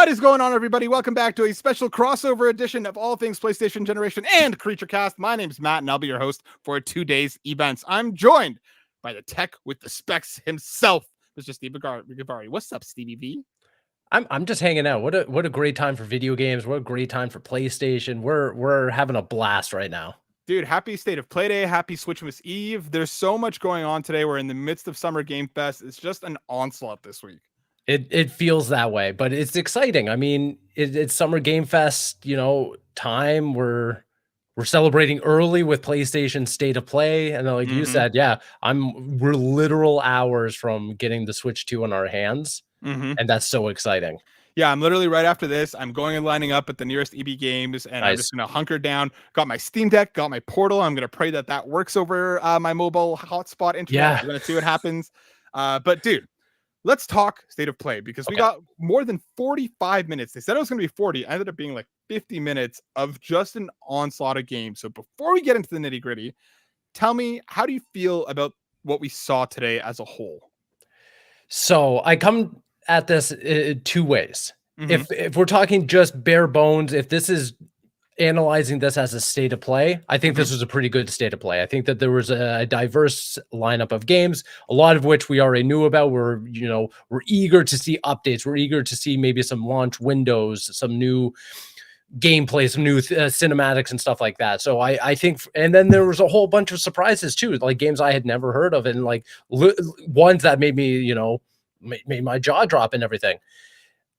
What is going on, everybody? Welcome back to a special crossover edition of All Things PlayStation Generation and Creature Cast. My name's Matt, and I'll be your host for 2 days events. I'm joined by the tech with the specs himself, Mr. Steve Gavari. What's up, Stevie V? I'm just hanging out. What a great time for video games. What a great time for PlayStation. We're having a blast right now. Dude, happy State of Play Day, happy Switchmas Eve. There's so much going on today. We're in the midst of Summer Game Fest. It's just an onslaught this week. It feels that way, but it's exciting. I mean, it's Summer Game Fest, time. We're celebrating early with PlayStation State of Play, and then, like you said, we're literal hours from getting the Switch 2 in our hands, and that's so exciting. Yeah, I'm literally right after this. I'm going and lining up at the nearest EB Games, and nice. I'm just going to hunker down. Got my Steam Deck, got my Portal. I'm going to pray that works over my mobile hotspot internet. Yeah. I'm going to see what happens. But, dude, let's talk State of Play, because we got more than 45 minutes. They said it was going to be 40. I ended up being like 50 minutes of just an onslaught of games. So before we get into the nitty-gritty, tell me, how do you feel about what we saw today as a whole? So I come at this two ways. If we're talking just bare bones, if this is analyzing this as a state of play, I think this was a pretty good state of play. I think that there was a diverse lineup of games, a lot of which we already knew about. We're eager to see updates. We're eager to see maybe some launch windows, some new gameplay, some new cinematics and stuff like that. So I think, and then there was a whole bunch of surprises too, like games I had never heard of, and like ones that made me, made my jaw drop and everything.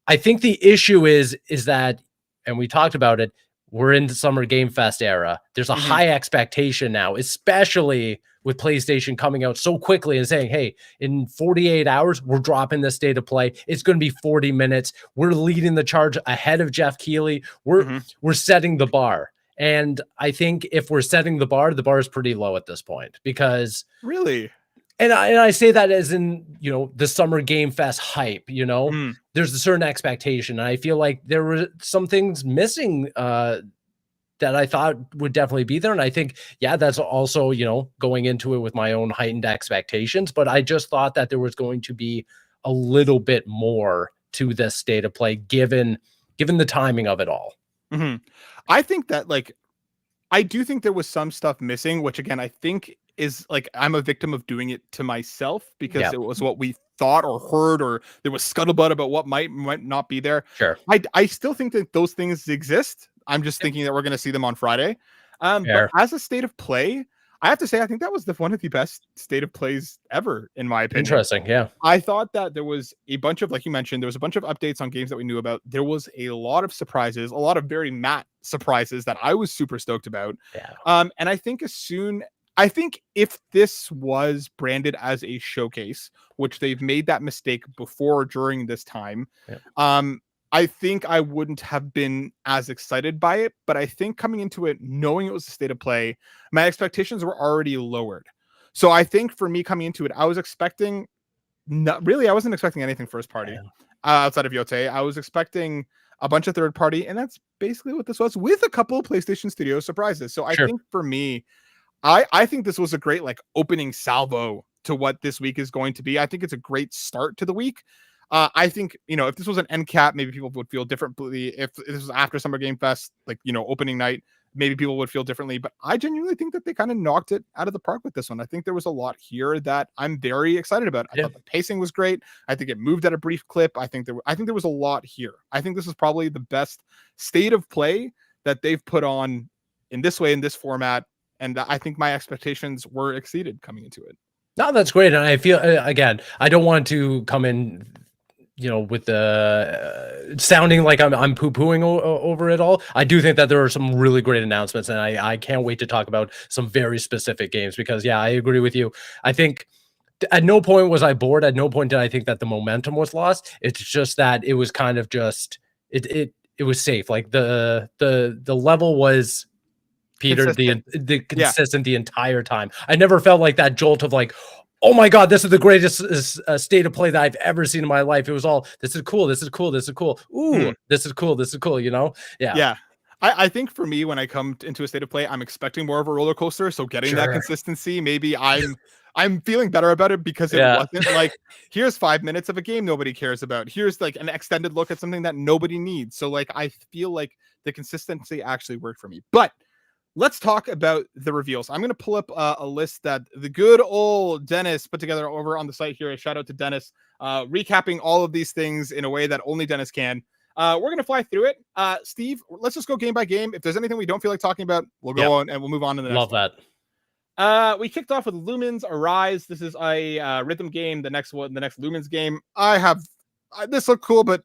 I think the issue is that, and we talked about it, we're in the Summer Game Fest era. There's a high expectation now, especially with PlayStation coming out so quickly and saying, hey, in 48 hours, we're dropping this state of play. It's going to be 40 minutes. We're leading the charge ahead of Jeff Keighley. We're setting the bar. And I think if we're setting the bar is pretty low at this point, because really, and I say that as in, the Summer Game Fest hype, there's a certain expectation. And I feel like there were some things missing that I thought would definitely be there. And I think, that's also, going into it with my own heightened expectations. But I just thought that there was going to be a little bit more to this state of play, given the timing of it all. I think that, I do think there was some stuff missing, which again, I think is I'm a victim of doing it to myself, because it was what we thought or heard, or there was scuttlebutt about what might not be there. Sure. I still think that those things exist. I'm just thinking that we're going to see them on Friday. But as a state of play, I have to say, I think that was one of the best state of plays ever, in my opinion. Interesting. Yeah. I thought that there was a bunch of, like you mentioned, there was a bunch of updates on games that we knew about. There was a lot of surprises, a lot of very Matt surprises that I was super stoked about. Yeah. And I think if this was branded as a showcase, which they've made that mistake before during this time, I think I wouldn't have been as excited by it. But I think coming into it, knowing it was a state of play, my expectations were already lowered. So I think for me coming into it, I wasn't expecting anything first party outside of Yote. I was expecting a bunch of third party, and that's basically what this was, with a couple of PlayStation Studio surprises. So I think for me, I think this was a great opening salvo to what this week is going to be. I think it's a great start to the week. I think, if this was an end cap, maybe people would feel differently. If this was after Summer Game Fest, opening night, maybe people would feel differently. But I genuinely think that they kind of knocked it out of the park with this one. I think there was a lot here that I'm very excited about. I thought the pacing was great. I think it moved at a brief clip. I think there was a lot here. I think this is probably the best state of play that they've put on in this way, in this format. And I think my expectations were exceeded coming into it. No, that's great. And I feel, again, I don't want to come in, with the sounding like I'm poo-pooing over it all. I do think that there are some really great announcements, and I can't wait to talk about some very specific games, because, I agree with you. I think at no point was I bored. At no point did I think that the momentum was lost. It's just that it was kind of just, it was safe. Like the level was, Peter, consistent. the consistent the entire time. I never felt like that jolt of oh my God, this is the greatest state of play that I've ever seen in my life. It was all, this is cool, this is cool, this is cool. Ooh, this is cool, this is cool, Yeah. Yeah. I think for me, when I come into a state of play, I'm expecting more of a roller coaster. So getting that consistency, maybe I'm I'm feeling better about it because it Yeah. wasn't like, here's 5 minutes of a game nobody cares about. Here's like an extended look at something that nobody needs. So like, I feel like the consistency actually worked for me. But let's talk about the reveals. I'm going to pull up a list that the good old Dennis put together over on the site here. A shout out to Dennis, recapping all of these things in a way that only Dennis can. We're going to fly through it. Steve, let's just go game by game. If there's anything we don't feel like talking about, we'll go on and we'll move on to the next Love one. that. We kicked off with Lumens Arise. This is a rhythm game. The next Lumens game. I have this looked cool, but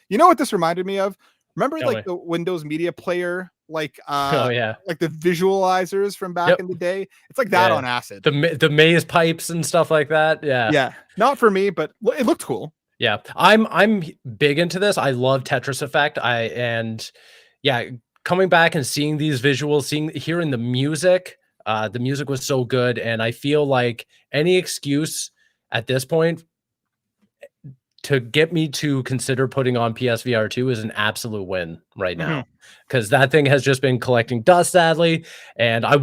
you know what this reminded me of? Remember the Windows Media Player, like like the visualizers from back in the day? It's like that on acid. The maze pipes and stuff like that. Yeah. Not for me, but it looked cool. Yeah, I'm big into this. I love Tetris Effect. Coming back and seeing these visuals, hearing the music was so good, and I feel like any excuse at this point to get me to consider putting on PSVR 2 is an absolute win right now, because that thing has just been collecting dust, sadly, and I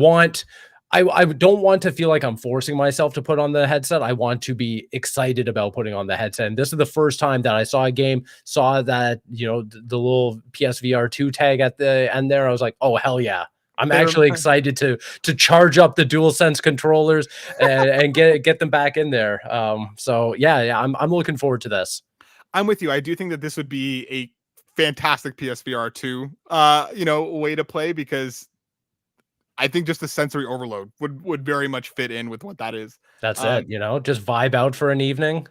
don't want to feel like I'm forcing myself to put on the headset. I want to be excited about putting on the headset. And this is the first time that I saw a game, saw that, the little PSVR 2 tag at the end there. I was like, oh, hell yeah. I'm actually excited to charge up the DualSense controllers and get them back in there. I'm looking forward to this. I'm with you. I do think that this would be a fantastic PSVR 2 way to play, because I think just the sensory overload would very much fit in with what that is. That's it, just vibe out for an evening.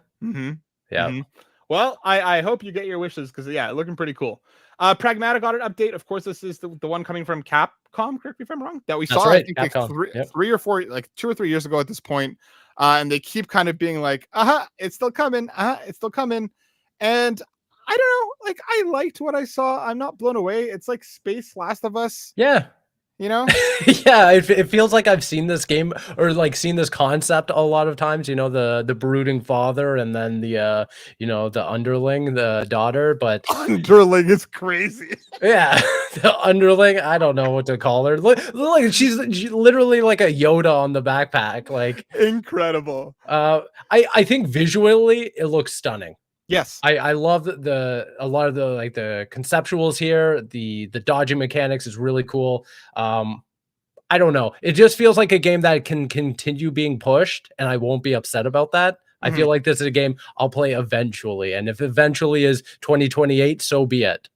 Yeah. Well, I hope you get your wishes, because looking pretty cool. Pragmata got an update. Of course, this is the one coming from Capcom, correct me if I'm wrong, that we saw, right, I think like 3 or 4, like 2 or 3 years ago at this point. And they keep kind of being like, it's still coming. It's still coming. And I don't know, like, I liked what I saw. I'm not blown away. It's like Space Last of Us. Yeah. Yeah, it feels like I've seen this game, or like seen this concept a lot of times, the brooding father, and then the the underling, the daughter. But underling is crazy. Yeah, the underling, I don't know what to call her. Look, she's literally like a Yoda on the backpack, like incredible. I think visually it looks stunning. Yes, I love a lot of the conceptuals here. The dodging mechanics is really cool. I don't know. It just feels like a game that can continue being pushed, and I won't be upset about that. I feel like this is a game I'll play eventually, and if eventually is 2028, so be it.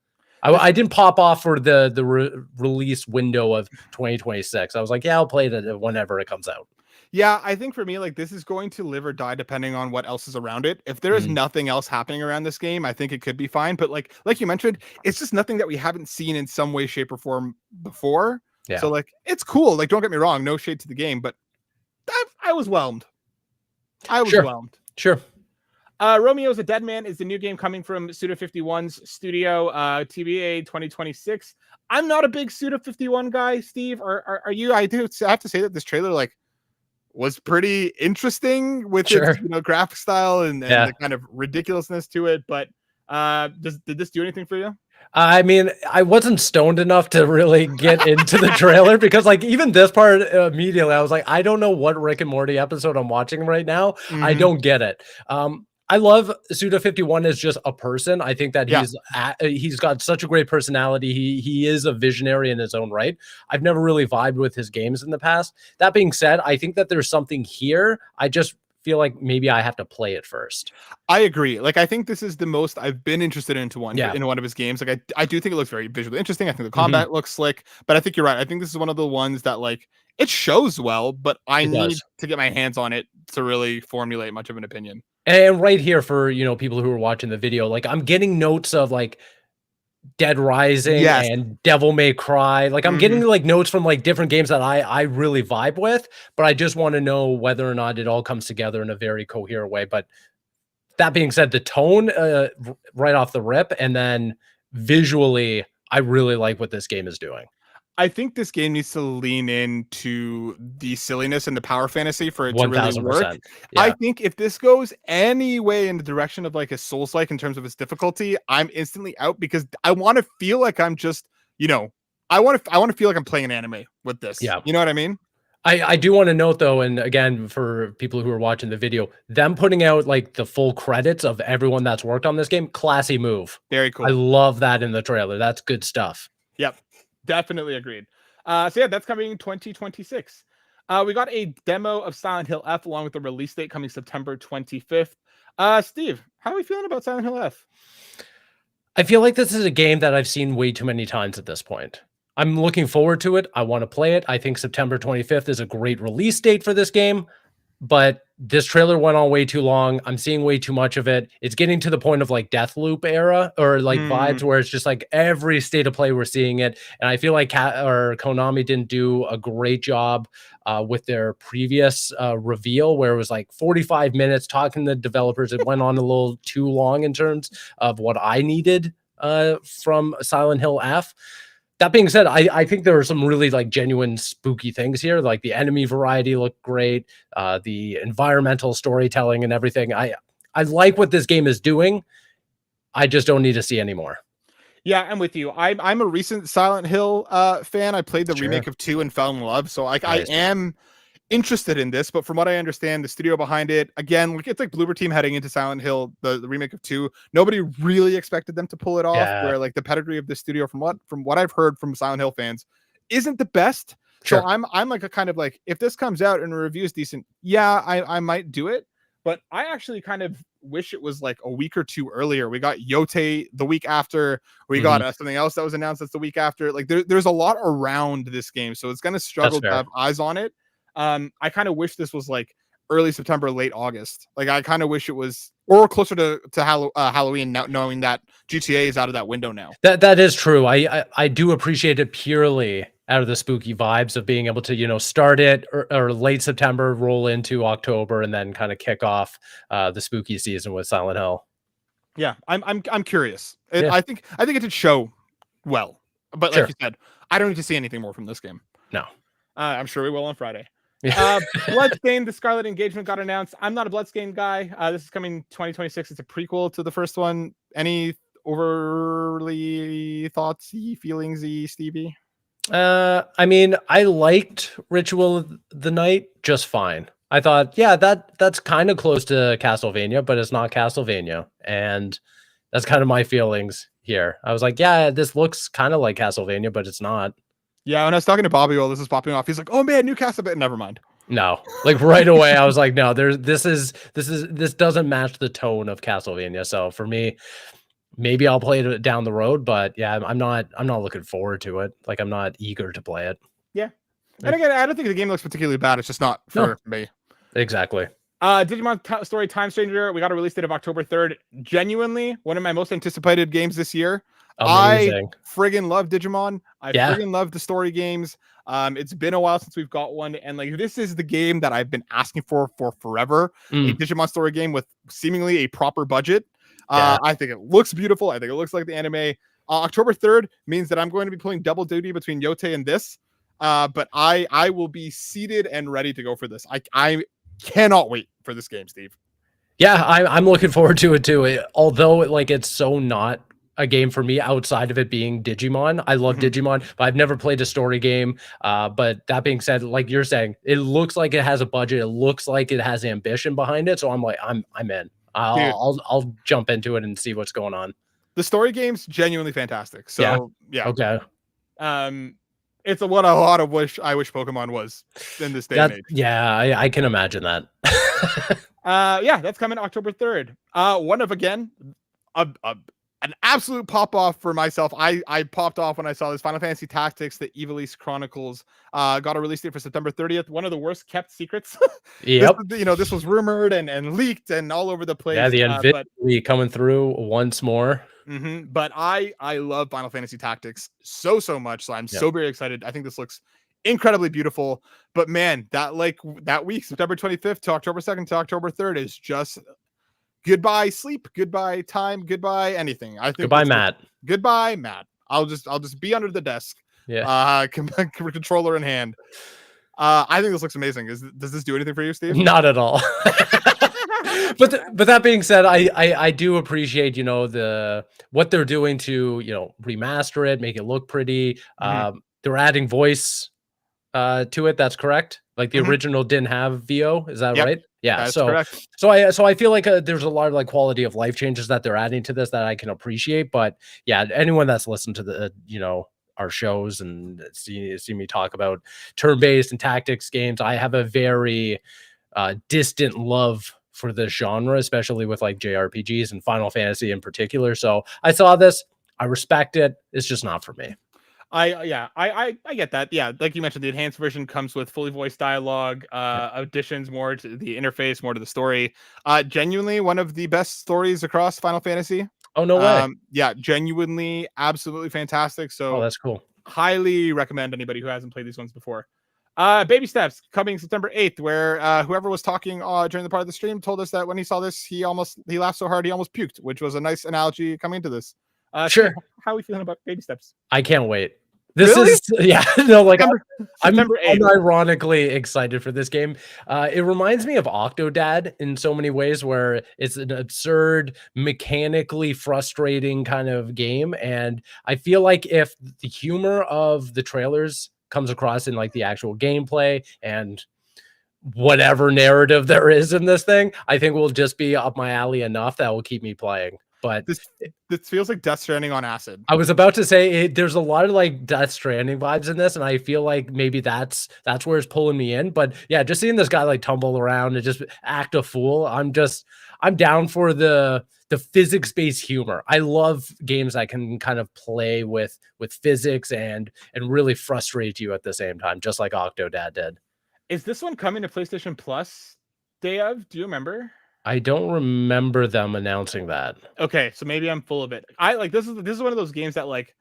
I didn't pop off for the release window of 2026. I was like, yeah, I'll play it whenever it comes out. Yeah, I think for me, like, this is going to live or die depending on what else is around it. If there is nothing else happening around this game, I think it could be fine. But like you mentioned, it's just nothing that we haven't seen in some way, shape, or form before. Yeah. So like, it's cool. Like, don't get me wrong, no shade to the game, but I was whelmed. Whelmed. Sure. Romeo's a Dead Man is the new game coming from Suda51's studio, TBA 2026. I'm not a big Suda51 guy, Steve. Are you? I have to say that this trailer, like, was pretty interesting with its graphic style and the kind of ridiculousness to it. But did this do anything for you? I mean, I wasn't stoned enough to really get into the trailer, because like even this part immediately I was like, I don't know what Rick and Morty episode I'm watching right now. I don't get it. I love Suda51 as just a person. I think that he's got such a great personality. He is a visionary in his own right. I've never really vibed with his games in the past. That being said, I think that there's something here. I just feel like maybe I have to play it first. I agree. Like, I think this is the most I've been interested in one of his games. Like, I do think it looks very visually interesting. I think the combat looks slick, but I think you're right. I think this is one of the ones that, like, it shows well, but I need to get my hands on it to really formulate much of an opinion. And right here for, people who are watching the video, like, I'm getting notes of like Dead Rising and Devil May Cry. Like, I'm getting like notes from like different games that I really vibe with, but I just want to know whether or not it all comes together in a very coherent way. But that being said, the tone right off the rip, and then visually, I really like what this game is doing. I think this game needs to lean into the silliness and the power fantasy for it to really work. Yeah. I think if this goes any way in the direction of like a Souls-like in terms of its difficulty, I'm instantly out, because I want to feel like I'm just, I want to feel like I'm playing an anime with this. Yeah. You know what I mean? I do want to note though, and again, for people who are watching the video, them putting out like the full credits of everyone that's worked on this game, classy move. Very I cool. love that in the trailer. That's good stuff. Yep, definitely agreed. So yeah, that's coming 2026. We got a demo of Silent Hill F along with the release date coming September 25th. Steve, how are we feeling about Silent Hill F? I feel like this is a game that I've seen way too many times at this point. I'm looking forward to it. I want to play it. I think September 25th is a great release date for this game, but this trailer went on way too long. I'm seeing way too much of it. It's getting to the point of like Deathloop era or like vibes where it's just like every state of play we're seeing it. And I feel like Konami didn't do a great job with their previous reveal where it was like 45 minutes talking to developers. It went on a little too long in terms of what I needed from Silent Hill F. That being said, I think there are some really like genuine spooky things here. Like the enemy variety looked great. The environmental storytelling and everything. I like what this game is doing. I just don't need to see anymore. Yeah, I'm with you. I'm a recent Silent Hill fan. I played the remake of 2 and fell in love. So like I am interested in this, but from what I understand, the studio behind it, again, like it's like Bloober Team heading into Silent Hill, the remake of 2. Nobody really expected them to pull it off. Where like the pedigree of the studio, from what I've heard from Silent Hill fans, isn't the best. Sure. So I'm like a kind of like, if this comes out and the review is decent, yeah, I might do it. But I actually kind of wish it was like a week or two earlier. We got Yote the week after. We got something else that was announced that's the week after. Like there's a lot around this game, so it's going to struggle to have eyes on it. I kind of wish this was like early September, late August. Like I kind of wish it was, or closer to Halloween, now knowing that GTA is out of that window now. That is true. I do appreciate it purely out of the spooky vibes of being able to, you know, start it or late September, roll into October, and then kind of kick off the spooky season with Silent Hill. Yeah, I'm curious. I think it did show well, but like you said, I don't need to see anything more from this game. No, I'm sure we will on Friday. Bloodstained, the Scarlet Engagement got announced. I'm not a Bloodstained guy. This is coming 2026. It's a prequel to the first one. Any overly thoughtsy, feelingsy, Stevie? I mean, I liked Ritual of the Night just fine. I thought, yeah, that's kind of close to Castlevania, but it's not Castlevania. And that's kind of my feelings here. I was like, yeah, this looks kind of like Castlevania, but it's not. Yeah, when I was talking to Bobby while this is popping off, he's like, "Oh man, new Castlevania." Never mind. No, like right away, I was like, no, this doesn't match the tone of Castlevania. So for me, maybe I'll play it down the road, but yeah, I'm not looking forward to it. Like I'm not eager to play it. Yeah. And again, I don't think the game looks particularly bad. It's just not for me. Exactly. Digimon Story Time Stranger, we got a release date of October 3rd. Genuinely, one of my most anticipated games this year. Amazing. I friggin' love Digimon. I friggin' love the story games. It's been a while since we've got one, and like this is the game that I've been asking for forever. A Digimon Story game with seemingly a proper budget. I think it looks beautiful. I think it looks like the anime. October 3rd means that I'm going to be pulling double duty between Yote and this. But I will be seated and ready to go for this. I cannot wait for this game, Steve. Yeah, I'm looking forward to it too. Although like it's so not a game for me outside of it being Digimon. I love Digimon, but I've never played a story game. But that being said, like you're saying, it looks like it has a budget. It looks like it has ambition behind it. So I'm like, I'm in. I'll jump into it and see what's going on. The story game's genuinely fantastic. So yeah. Okay. It's what a lot of I wish Pokemon was in this day and age. Yeah, I can imagine that. Yeah, that's coming October 3rd. One of again, an absolute pop off for myself. I popped off when I saw this Final Fantasy Tactics, the Ivalice Chronicles, got a release date for September 30th. One of the worst kept secrets. Yep. This was rumored and leaked and all over the place. Yeah, the invisibility coming through once more. But I love Final Fantasy Tactics so much. So I'm so very excited. I think this looks incredibly beautiful. But man, that week, September 25th to October 2nd to October 3rd is just goodbye sleep, goodbye time, goodbye anything. I think goodbye Matt. Goodbye Matt. I'll just be under the desk. Yeah. Controller in hand. I think this looks amazing. Does this do anything for you, Steve? Not at all. But that being said, I do appreciate, you know, what they're doing to, you know, remaster it, make it look pretty. They're adding voice to it. That's correct. Like the original didn't have VO. Is that right? Yeah. That's correct. So I feel like there's a lot of like quality of life changes that they're adding to this that I can appreciate. But yeah, anyone that's listened to the our shows and see me talk about turn-based and tactics games, I have a very distant love for this genre, especially with like JRPGs and Final Fantasy in particular. So I saw this, I respect it. It's just not for me. I get that. Yeah, like you mentioned, the enhanced version comes with fully voiced dialogue, additions more to the interface, more to the story. Genuinely one of the best stories across Final Fantasy. Oh, no way. Yeah, genuinely, absolutely fantastic. So that's cool. Highly recommend anybody who hasn't played these ones before. Baby Steps coming September 8th, where whoever was talking during the part of the stream told us that when he saw this, he laughed so hard he almost puked, which was a nice analogy coming into this. Sure. How are we feeling about Baby Steps? I can't wait. This really? Like I'm ironically excited for this game. It reminds me of Octodad in so many ways, where it's an absurd, mechanically frustrating kind of game. And I feel like if the humor of the trailers comes across in like the actual gameplay and whatever narrative there is in this thing, I think will just be up my alley enough that will keep me playing. But this feels like Death Stranding on acid. I was about to say there's a lot of like Death Stranding vibes in this, and I feel like maybe that's where it's pulling me in. But yeah, just seeing this guy like tumble around and just act a fool, I'm down for the physics-based humor. I love games that can kind of play with physics and really frustrate you at the same time, just like Octodad did. Is this one coming to PlayStation Plus day of? Do you remember? I don't remember them announcing that. Okay, so maybe I'm full of it. I like this is one of those games that like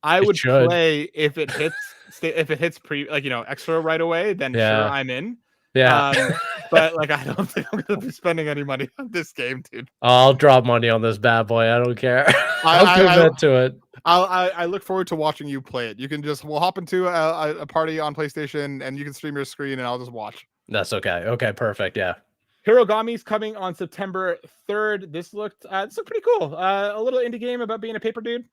I would play if it hits extra right away, then sure I'm in. Yeah. But like I don't think I'm gonna be spending any money on this game, dude. I'll drop money on this bad boy. I don't care. I'll commit to it. I look forward to watching you play it. You can we'll hop into a party on PlayStation and you can stream your screen and I'll just watch. That's okay. Okay, perfect. Yeah. Hirogami's coming on September 3rd. This looked pretty cool. A little indie game about being a paper dude.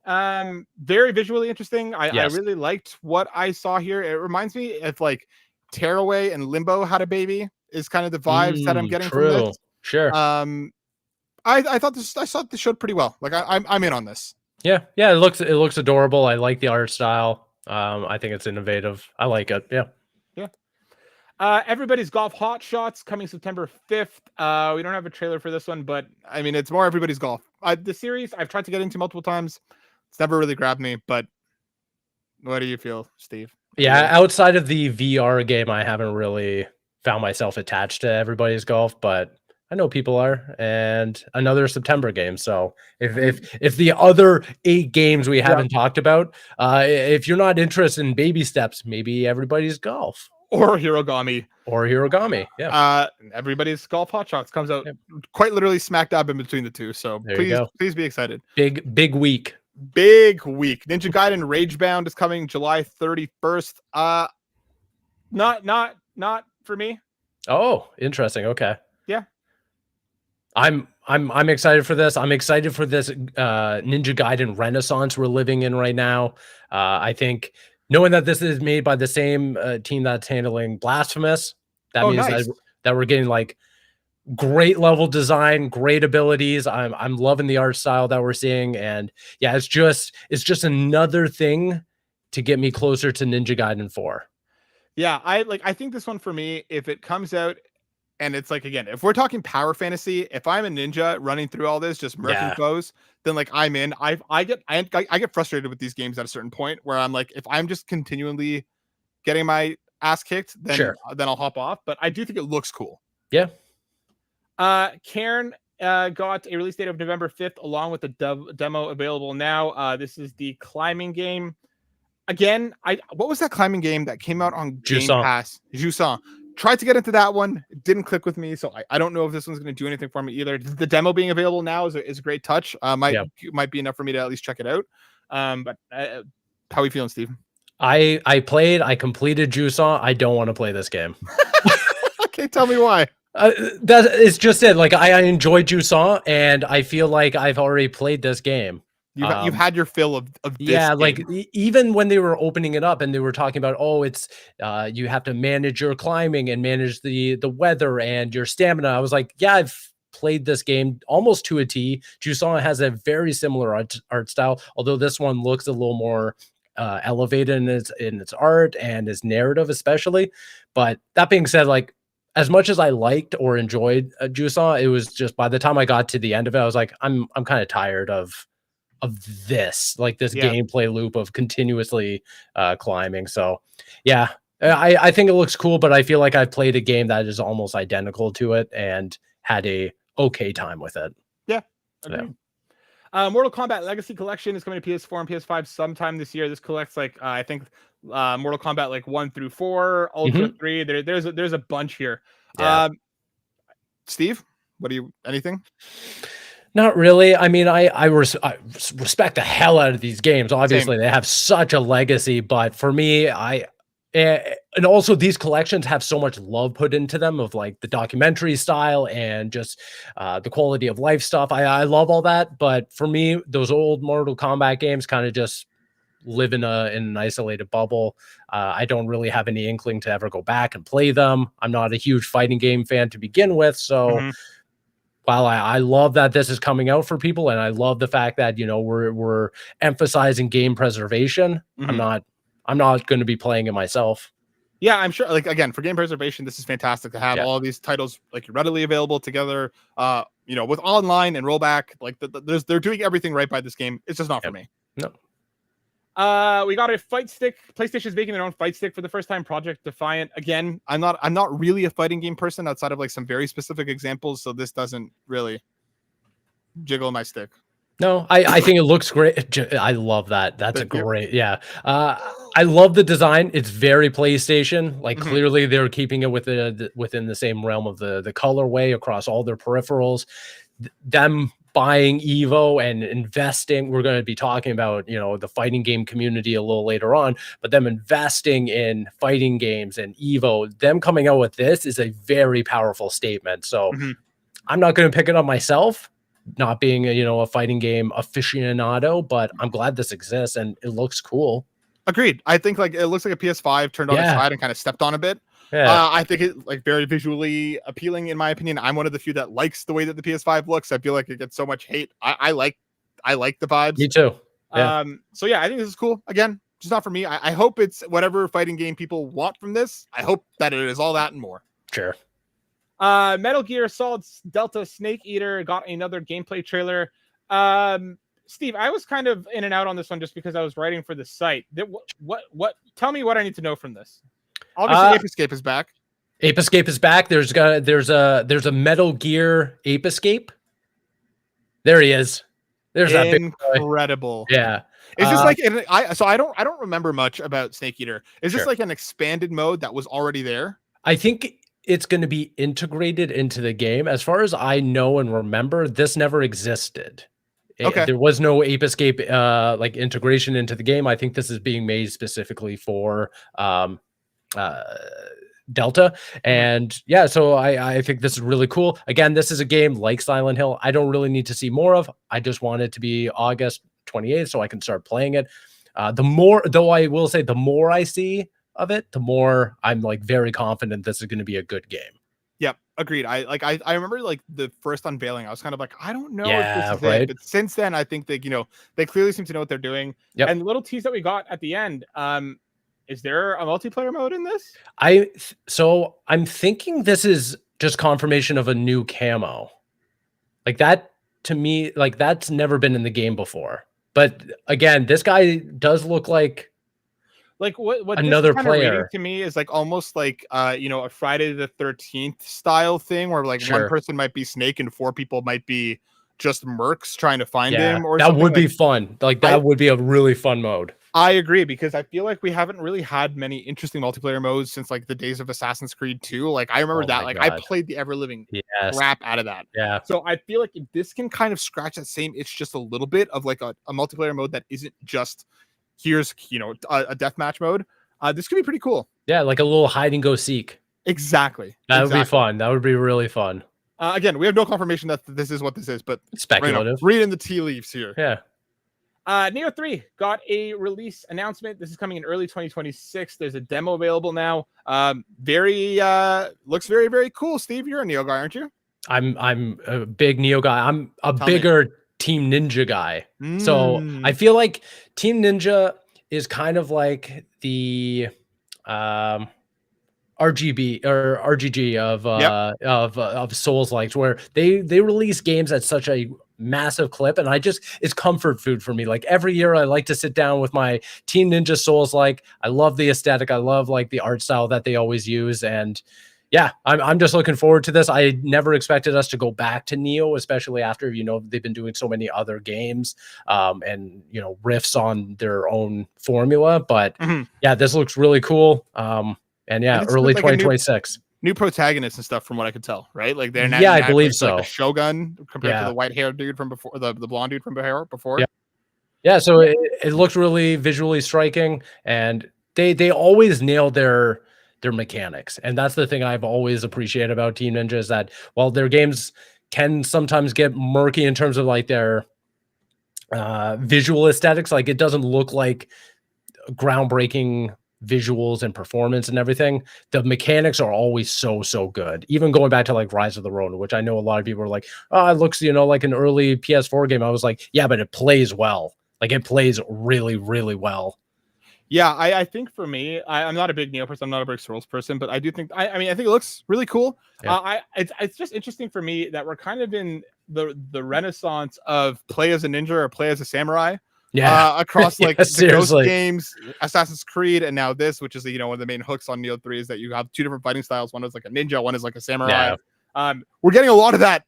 Very visually interesting. I really liked what I saw here. It reminds me of like Tearaway and Limbo Had a Baby is kind of the vibes that I'm getting from this. Sure. I thought this showed pretty well. Like I'm in on this. Yeah. It looks adorable. I like the art style. I think it's innovative. I like it. Yeah. Everybody's Golf Hot Shots coming September 5th. We don't have a trailer for this one, but I mean, it's more Everybody's Golf. The series I've tried to get into multiple times. It's never really grabbed me, but what do you feel, Steve? Yeah, outside of the VR game, I haven't really found myself attached to Everybody's Golf, but I know people are, and another September game. So if the other 8 games we haven't talked about, if you're not interested in Baby Steps, maybe Everybody's Golf. Or Hirogami. Yeah. Everybody's Golf Hot Shots comes out quite literally smack dab in between the two. So please be excited. Big week. Ninja Gaiden Ragebound is coming July 31st. Not for me. Oh, interesting. Okay. Yeah. I'm excited for this. I'm excited for this Ninja Gaiden renaissance we're living in right now. I think knowing that this is made by the same team that's handling Blasphemous, that means that we're getting like great level design, great abilities. I'm loving the art style that we're seeing, and yeah, it's just another thing to get me closer to Ninja Gaiden 4. Yeah, I think this one for me, if it comes out and it's like, again, if we're talking power fantasy, if I'm a ninja running through all this just murking foes, then like I'm in. I get frustrated with these games at a certain point where I'm like, if I'm just continually getting my ass kicked, then I'll hop off. But I do think it looks cool. Yeah. Cairn got a release date of November 5th along with the demo available now. This is the climbing game. Again, what was that climbing game that came out on Game Pass? Jusant. Tried to get into that one. It didn't click with me, so I don't know if this one's going to do anything for me either. The demo being available now is a great touch. Might be enough for me to at least check it out. But how are you feeling, Steve? I completed Jusant. I don't want to play this game. Okay, tell me why. That is just it. Like I enjoy Jusant, and I feel like I've already played this game. You've had your fill of this yeah, game. like even when they were opening it up and they were talking about, oh, it's you have to manage your climbing and manage the weather and your stamina. I was like, yeah, I've played this game almost to a T. Jusant has a very similar art style, although this one looks a little more elevated in its art and its narrative, especially. But that being said, like as much as I liked or enjoyed Jusant, it was just by the time I got to the end of it, I was like, I'm kind of tired of this, like this gameplay loop of continuously climbing. So yeah, I think it looks cool, but I feel like I've played a game that is almost identical to it and had a okay time with it. Yeah, agreed. Mortal Kombat Legacy Collection is coming to PS4 and PS5 sometime this year. This collects like I think Mortal Kombat like 1 through 4, Ultra 3. There's a bunch here. Steve, what do you anything? Not really. I mean, I respect the hell out of these games. Obviously, they have such a legacy, but for me, and also these collections have so much love put into them of like the documentary style and just the quality of life stuff. I love all that, but for me, those old Mortal Kombat games kind of just live in an isolated bubble. I don't really have any inkling to ever go back and play them. I'm not a huge fighting game fan to begin with, so. While I love that this is coming out for people, and I love the fact that we're emphasizing game preservation, I'm not going to be playing it myself. Yeah, I'm sure. Like again, for game preservation, this is fantastic to have all of these titles like readily available together. With online and rollback, like they're doing everything right by this game. It's just not for me. No. We got a fight stick. PlayStation's making their own fight stick for the first time. Project Defiant. Again, I'm not really a fighting game person outside of like some very specific examples, so this doesn't really jiggle my stick. No, I think it looks great. I love that. That's great. Yeah. I love the design. It's very PlayStation. Like clearly they're keeping it within the same realm of the colorway across all their peripherals. Them buying Evo and investing, we're going to be talking about the fighting game community a little later on, but them investing in fighting games and Evo, them coming out with this is a very powerful statement. So I'm not going to pick it up myself, not being a fighting game aficionado, but I'm glad this exists and it looks cool. Agreed. I think like it looks like a PS5 turned on its side and kind of stepped on a bit. I think it like very visually appealing in my opinion. I'm one of the few that likes the way that the PS5 looks. I feel like it gets so much hate. I like the vibes. Me too. So yeah, I think this is cool. Again, just not for me. I hope it's whatever fighting game people want from this. I hope that it is all that and more. Sure. Metal Gear Solid Delta Snake Eater got another gameplay trailer. Steve, I was kind of in and out on this one just because I was writing for the site. What? Tell me what I need to know from this. Obviously, Ape Escape is back. Ape Escape is back. There's a Metal Gear Ape Escape. There he is. There's that big incredible. Yeah. Is this like I don't remember much about Snake Eater. Is this like an expanded mode that was already there? I think it's going to be integrated into the game. As far as I know and remember, this never existed. There was no Ape Escape like integration into the game. I think this is being made specifically for Delta, and so I think this is really cool. Again, this is a game like Silent Hill I don't really need to see more of. I just want it to be August 28th so I can start playing it. The more I see of it, the more I'm like very confident this is going to be a good game. Yep, agreed. I remember like the first unveiling, I was kind of like, I don't know if this is it. But since then, I think that they clearly seem to know what they're doing. And the little tease that we got at the end, is there a multiplayer mode in this? I'm thinking this is just confirmation of a new camo. Like that to me, like that's never been in the game before. But again, this guy does look like what another this player to me is like almost like a Friday the 13th style thing where like one person might be Snake and 4 people might be just mercs trying to find him or that something. Would be fun. Like that would be a really fun mode. I agree, because I feel like we haven't really had many interesting multiplayer modes since like the days of Assassin's Creed 2. Like I remember that. Like I played the ever living crap out of that. Yeah. So I feel like if this can kind of scratch that same itch just a little bit of like a multiplayer mode that isn't just here's a deathmatch mode. This could be pretty cool. Yeah, like a little hide and go seek. Exactly. That would be fun. That would be really fun. Again, we have no confirmation that this is what this is, but speculative. Reading the tea leaves here. Yeah. Nioh 3 got a release announcement. This is coming in early 2026. There's a demo available now. Looks very, very cool. Steve, you're a Nioh guy, aren't you? I'm a big Nioh guy. I'm a bigger Team Ninja guy. So I feel like Team Ninja is kind of like the RGB or RGG of Souls likes, where they release games at such a massive clip, and it's comfort food for me. Like every year I like to sit down with my Team Ninja Souls. Like I love the aesthetic, I love like the art style that they always use, and yeah, I'm just looking forward to this. I never expected us to go back to Nioh, especially after, they've been doing so many other games and, riffs on their own formula. But yeah, this looks really cool. And yeah, early 2026. New protagonists and stuff from what I could tell, right? Like they're I believe so. Like a Shogun compared to the white-haired dude from before, the blonde dude from before. Yeah, so it looks really visually striking, and they always nail their mechanics, and that's the thing I've always appreciated about Team Ninja, is that while their games can sometimes get murky in terms of like their visual aesthetics, like it doesn't look like groundbreaking visuals and performance and everything, the mechanics are always so good. Even going back to like Rise of the Ronin, which I know a lot of people are like, oh, it looks like an early PS4 game. I was like, yeah, but it plays well. Like it plays really, really well. Yeah, I think for me, I'm not a big Nioh person. I'm not a big Souls person, but I do think I think it looks really cool. Yeah. It's just interesting for me that we're kind of in the renaissance of play as a ninja or play as a samurai. Yeah, across like the Ghost games, Assassin's Creed, and now this, which is one of the main hooks on Nioh 3 is that you have two different fighting styles. One is like a ninja, one is like a samurai. Yeah. We're getting a lot of that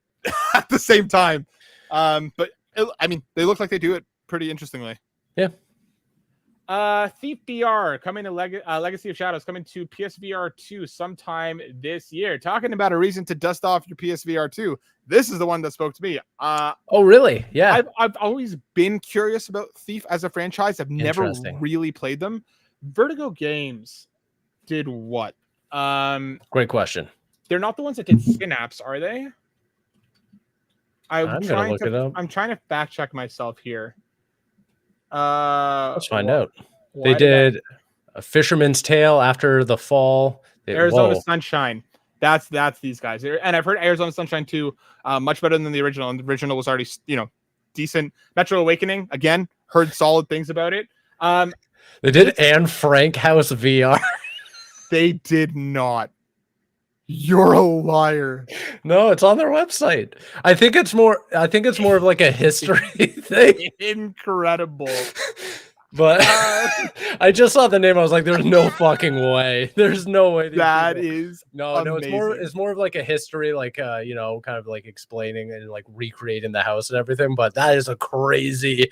at the same time. But they look like they do it pretty interestingly. Yeah. Thief VR coming to Legacy of Shadows coming to PSVR 2 sometime this year. Talking about a reason to dust off your PSVR 2. This is the one that spoke to me. Oh, really? Yeah. I've always been curious about Thief as a franchise. I've never really played them. Vertigo Games did what? Great question. They're not the ones that did Synapse, are they? I'm gonna look it up. I'm trying to fact check myself here. Let's find out. They did A Fisherman's Tale, After the Fall, Arizona Sunshine. That's these guys. And I've heard Arizona Sunshine 2 much better than the original, and the original was already decent. Metro Awakening, again, heard solid things about it. They did Anne Frank House VR. They did not. You're a liar. No, it's on their website. I think it's more of like a history thing. Incredible. But I just saw the name. I was like, "There's no fucking way. There's no way." That is amazing. It's more of like a history, like kind of like explaining and like recreating the house and everything. But that is a crazy.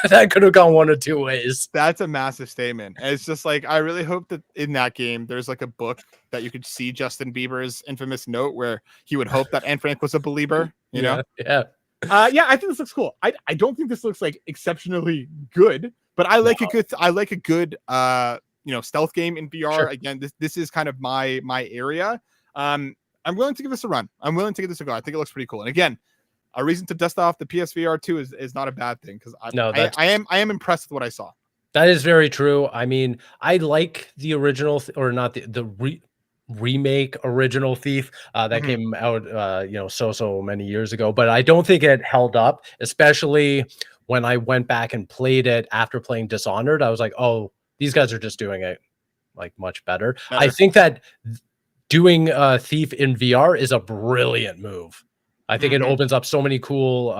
That could have gone one of two ways. That's a massive statement. And it's just like I really hope that in that game there's like a book that you could see Justin Bieber's infamous note where he would hope that Anne Frank was a believer. You know? Yeah. Yeah, I think this looks cool. I don't think this looks like exceptionally good. But I like a good stealth game in VR. Sure. Again, this is kind of my area. I'm willing to give this a run. I'm willing to give this a go. I think it looks pretty cool. And again, a reason to dust off the PSVR 2 is not a bad thing, because I am impressed with what I saw. That is very true. I mean, I like the original or not the remake original Thief that came out so many years ago, but I don't think it held up, especially when I went back and played it after playing Dishonored. I was like, oh, these guys are just doing it like much better. I think that doing Thief in VR is a brilliant move. I think it opens up so many cool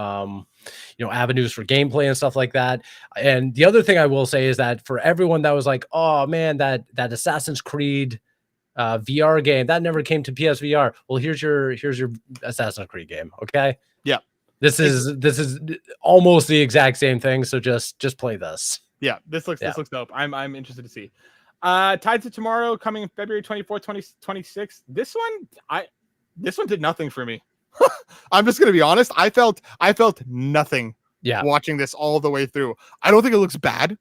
avenues for gameplay and stuff like that. And the other thing I will say is that for everyone that was like, oh man, that Assassin's Creed VR game that never came to PSVR. Well, here's your Assassin's Creed game. Okay. Yeah. This is almost the exact same thing. So just play this. Yeah. This looks dope. I'm interested to see. Tides of Tomorrow coming February 24th, 2026. This one did nothing for me. I'm just gonna be honest. I felt nothing. Yeah. Watching this all the way through. I don't think it looks bad.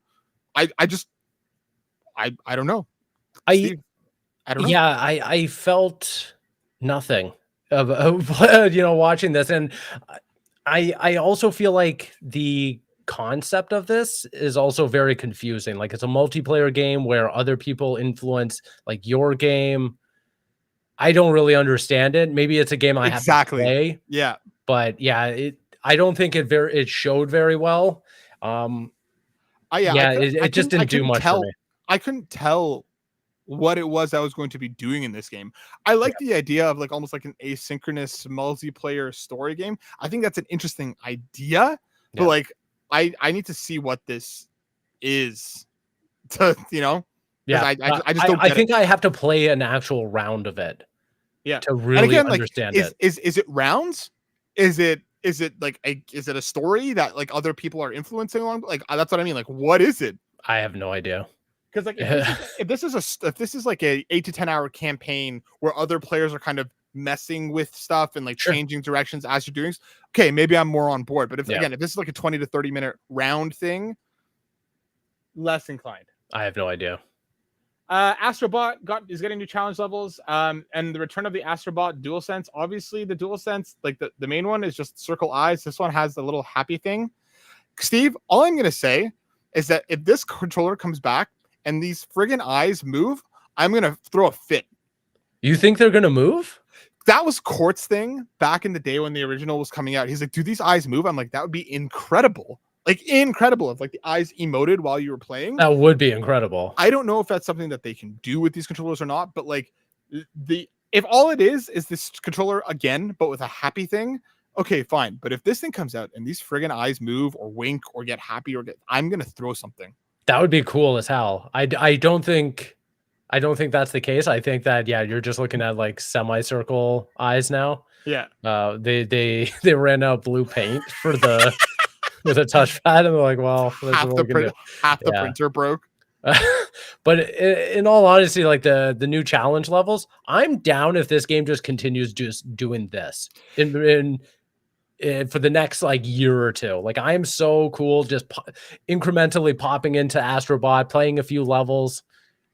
I don't know. Steve, I don't know. Yeah, I felt nothing of watching this, and I also feel like the concept of this is also very confusing. Like it's a multiplayer game where other people influence like your game. I don't really understand it. Maybe it's a game I have to play. Yeah. But yeah, I don't think it showed very well. It just didn't do much for me. I couldn't tell what it was I was going to be doing in this game. I like the idea of like almost like an asynchronous multiplayer story game. I think that's an interesting idea, but like I need to see what this is to, you know, I just don't I think I have to play an actual round of it. Yeah. To really understand it. Is it rounds? Is it like is it a story that like other people are influencing along? Like that's what I mean. Like what is it? I have no idea. Because like if this is like a 8 to 10 hour campaign where other players are kind of messing with stuff and like changing directions as you're doing, okay, maybe I'm more on board. But if this is like a 20 to 30 minute round thing, less inclined. I have no idea. Astrobot is getting new challenge levels, and the return of the Astrobot DualSense. Obviously, the DualSense, like the main one, is just circle eyes. This one has the little happy thing. Steve, all I'm gonna say is that if this controller comes back and these friggin' eyes move, I'm gonna throw a fit. You think they're gonna move? That was Court's thing back in the day when the original was coming out. He's like, "Do these eyes move?" I'm like, "That would be incredible." Like incredible if like the eyes emoted while you were playing. That would be incredible. I don't know if that's something that they can do with these controllers or not, but like if all it is this controller again, but with a happy thing, okay, fine. But if this thing comes out and these friggin' eyes move or wink or get happy I'm gonna throw something. That would be cool as hell. I don't think that's the case. I think that you're just looking at like semicircle eyes now. Yeah. They ran out blue paint for the with a touchpad, and they're like, well, half the printer broke. But in all honesty, like the new challenge levels, I'm down if this game just continues just doing this in for the next like year or two. Like I am so cool just incrementally popping into Astrobot, playing a few levels,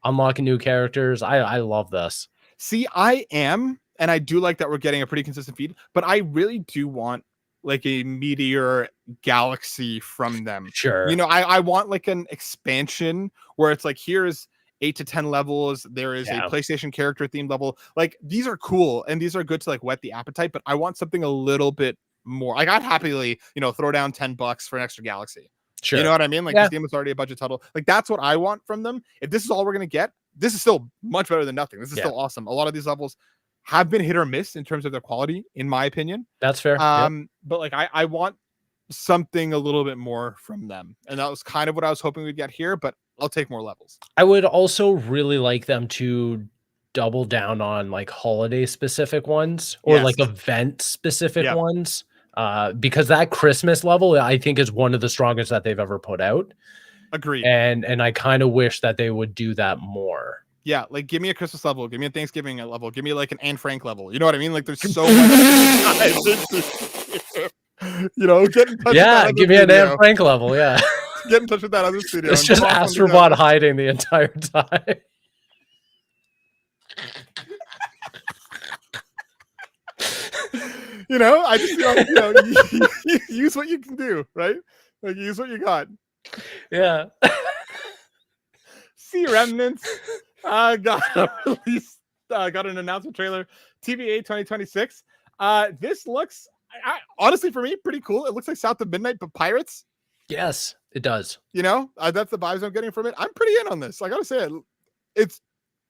unlocking new characters. I love this. See, I am, and I do like that we're getting a pretty consistent feed, but I really do want like a Meteor Galaxy from them. Sure. You know, I want like an expansion where it's like, here's 8 to 10 levels. There is a PlayStation character themed level. Like these are cool and these are good to like whet the appetite, but I want something a little bit more. Like I'd happily, throw down $10 for an extra Galaxy. Sure. You know what I mean? Like this game was already a budget title. Like that's what I want from them. If this is all we're going to get, this is still much better than nothing. This is still awesome. A lot of these levels have been hit or miss in terms of their quality, in my opinion. That's fair. But like I want something a little bit more from them. And that was kind of what I was hoping we'd get here, but I'll take more levels. I would also really like them to double down on like holiday specific ones or like event specific ones. Because that Christmas level, I think, is one of the strongest that they've ever put out. Agreed. And I kind of wish that they would do that more. Yeah, like give me a Christmas level, give me a Thanksgiving level, give me like an Anne Frank level. You know what I mean? Like there's so much. Get in touch. Yeah, give me an Anne Frank level. Yeah, get in touch with that other studio. It's just Astrobot hiding the entire time. I just use what you can do, right? Like use what you got. Yeah. Sea Remnants got a release, got an announcement trailer. TVA 2026. This looks honestly for me pretty cool. It looks like South of Midnight but pirates. Yes, it does. That's the vibes I'm getting from it. I'm pretty in on this. I gotta say it's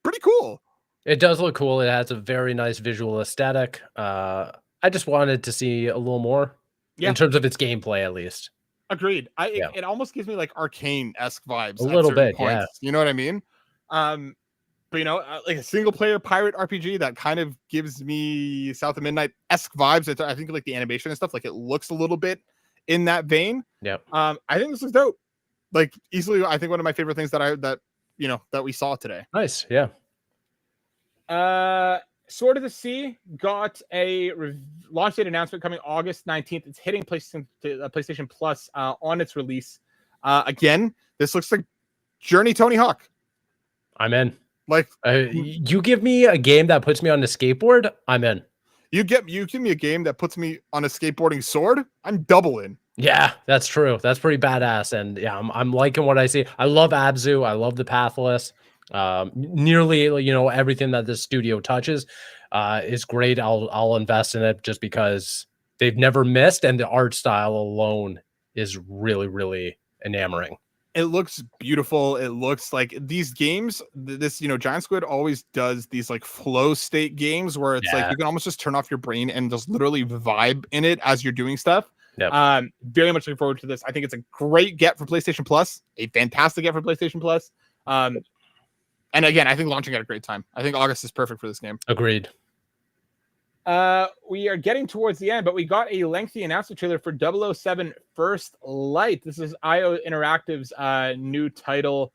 pretty cool. It does look cool. It has a very nice visual aesthetic. I just wanted to see a little more in terms of its gameplay, at least. Agreed. It almost gives me like Arcane-esque vibes. A little bit, points. Yeah. You know what I mean? But like a single player pirate RPG that kind of gives me South of Midnight-esque vibes. I think like the animation and stuff, like it looks a little bit in that vein. Yeah. I think this looks dope. Like easily, I think one of my favorite things that we saw today. Nice. Yeah. Sword of the Sea got a launch date announcement coming August 19th. It's hitting PlayStation Plus on its release. Again, this looks like Journey Tony Hawk. I'm in. Like you give me a game that puts me on the skateboard, I'm in. You give me a game that puts me on a skateboarding sword, I'm double in. Yeah, that's true. That's pretty badass. And yeah, I'm liking what I see. I love Abzu. I love the Pathless. Nearly, everything that this studio touches is great. I'll invest in it just because they've never missed, and the art style alone is really, really enamoring. It looks beautiful. It looks like these games, this, Giant Squid always does these like flow state games where it's like Yeah. you can almost just turn off your brain and just literally vibe in it as you're doing stuff. Yep. Very much looking forward to this. I think it's a great get for PlayStation Plus, a fantastic get for PlayStation Plus. And again, I think launching at a great time. I think August is perfect for this game. Agreed. We are getting towards the end, but we got a lengthy announcement trailer for 007 First Light. This is IO Interactive's new title.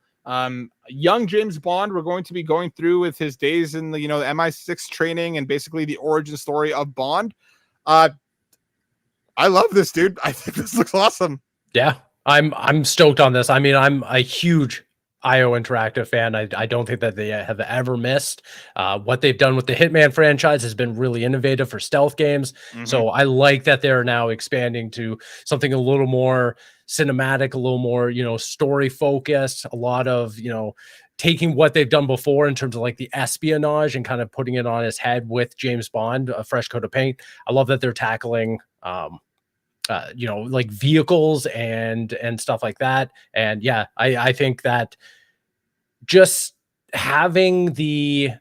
Young James Bond, we're going to be going through with his days in the MI6 training and basically the origin story of Bond. I love this, dude. I think this looks awesome. Yeah, I'm stoked on this. I mean, I'm a huge IO Interactive fan. I don't think that they have ever missed. What they've done with the Hitman franchise has been really innovative for stealth games. Mm-hmm. So I like that they're now expanding to something a little more cinematic, a little more, story focused, a lot of, taking what they've done before in terms of like the espionage and kind of putting it on his head with James Bond, a fresh coat of paint. I love that they're tackling like vehicles and stuff like that. And yeah, I think that just having the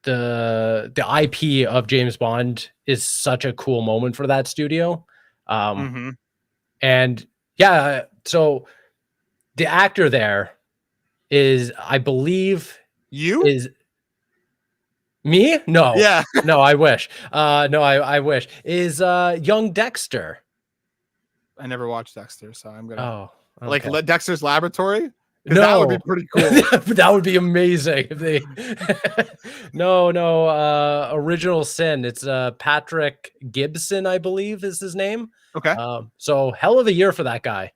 IP of James Bond is such a cool moment for that studio. And yeah, so the actor there is, I believe, is me? No. Yeah. No, I wish. No, I wish. Is young Dexter. I never watched Dexter, so I'm gonna okay. like Dexter's Laboratory. No, that would be pretty cool. That would be amazing if they. No. Original Sin. It's Patrick Gibson, I believe, is his name. Okay. So hell of a year for that guy.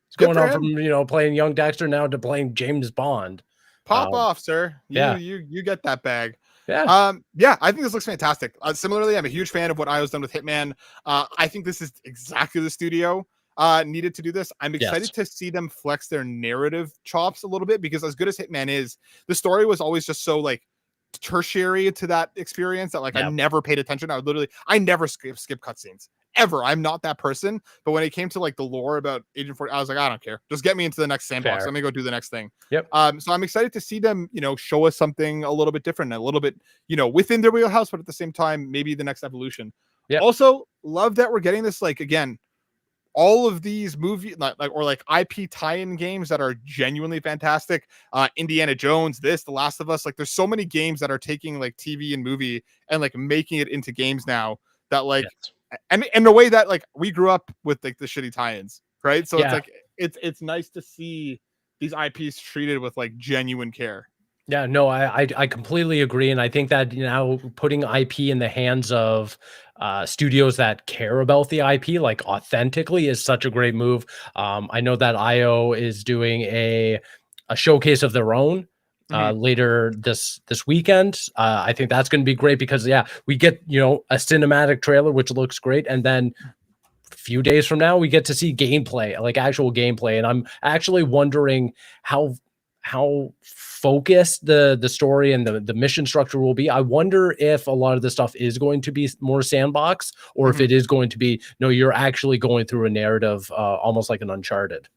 He's going on from playing young Dexter now to playing James Bond. Pop off, sir. You get that bag. Yeah. Yeah, I think this looks fantastic. Similarly, I'm a huge fan of what IO's done with Hitman. I think this is exactly the studio needed to do this. I'm excited to see them flex their narrative chops a little bit, because as good as Hitman is, the story was always just so like tertiary to that experience that I never paid attention. I never skip cutscenes. Ever. I'm not that person. But when it came to like the lore about Agent 40, I was like, I don't care. Just get me into the next sandbox. Let me go do the next thing. Yep. So I'm excited to see them, show us something a little bit different, a little bit, within their wheelhouse, but at the same time, maybe the next evolution. Yeah. Also, love that we're getting this, again, all of these movie or IP tie-in games that are genuinely fantastic. Indiana Jones, The Last of Us. There's so many games that are taking TV and movie and making it into games now that and in a way that we grew up with the shitty tie-ins, right? So it's nice to see these IPs treated with genuine care. Yeah, no, I completely agree. And I think that now putting IP in the hands of studios that care about the IP authentically is such a great move. I know that IO is doing a showcase of their own later this weekend. I think that's going to be great because we get a cinematic trailer which looks great, and then a few days from now we get to see gameplay, actual gameplay, and I'm actually wondering how focused the story and the mission structure will be. I wonder if a lot of the stuff is going to be more sandbox, or if it is going to be you're actually going through a narrative almost like an Uncharted.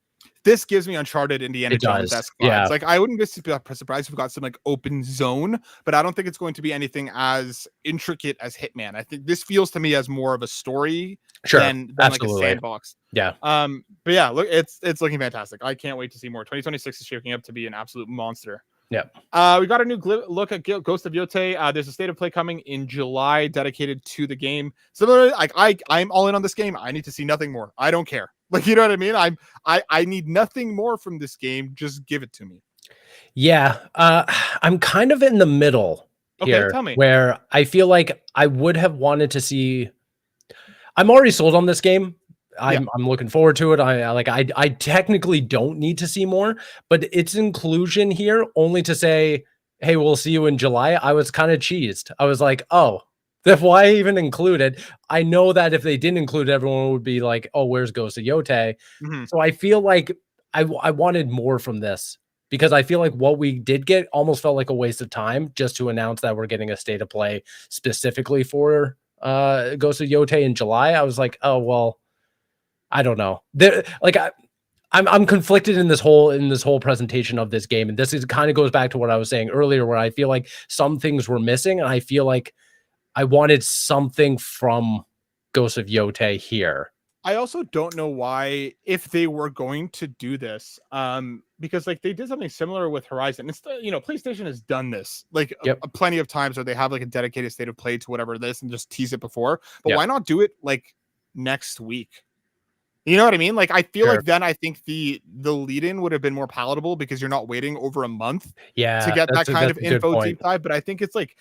This gives me Uncharted, Indiana Jones-esque vibes. Yeah. I wouldn't be surprised if we got some open zone, but I don't think it's going to be anything as intricate as Hitman. I think this feels to me as more of a story than a sandbox. Yeah. But yeah, look, it's looking fantastic. I can't wait to see more. 2026 is shaping up to be an absolute monster. Yeah. We got a new look at Ghost of Yotei. There's a state of play coming in July dedicated to the game. Similarly, I'm all in on this game. I need to see nothing more. I don't care. You know what I mean? I need nothing more from this game. Just give it to me. Yeah. I'm kind of in the middle here, tell me. Where I feel like I would have wanted to see. I'm already sold on this game. I'm looking forward to it. I technically don't need to see more, but its inclusion here only to say, hey, we'll see you in July. I was kind of cheesed. I was like, oh, Then why even include it? I know that if they didn't include it, everyone would be like, "Oh, where's Ghost of Yote?" Mhm. So I feel like I wanted more from this because I feel like what we did get almost felt like a waste of time just to announce that we're getting a state of play specifically for Ghost of Yote in July. I was like, "Oh, well, I don't know." There like I'm conflicted in this whole presentation of this game, and this is kind of goes back to what I was saying earlier, where I feel like some things were missing, and I feel like I wanted something from Ghost of Yote here. I also don't know why, if they were going to do this, because like they did something similar with Horizon. It's the, PlayStation has done this like Yep. plenty of times where they have like a dedicated state of play to whatever this and just tease it before. But Yep. why not do it like next week? You know what I mean? Like I feel Sure. like then I think the lead in would have been more palatable because you're not waiting over a month to Yeah, get that that's a kind of that's a good info point. deep dive. But I think it's like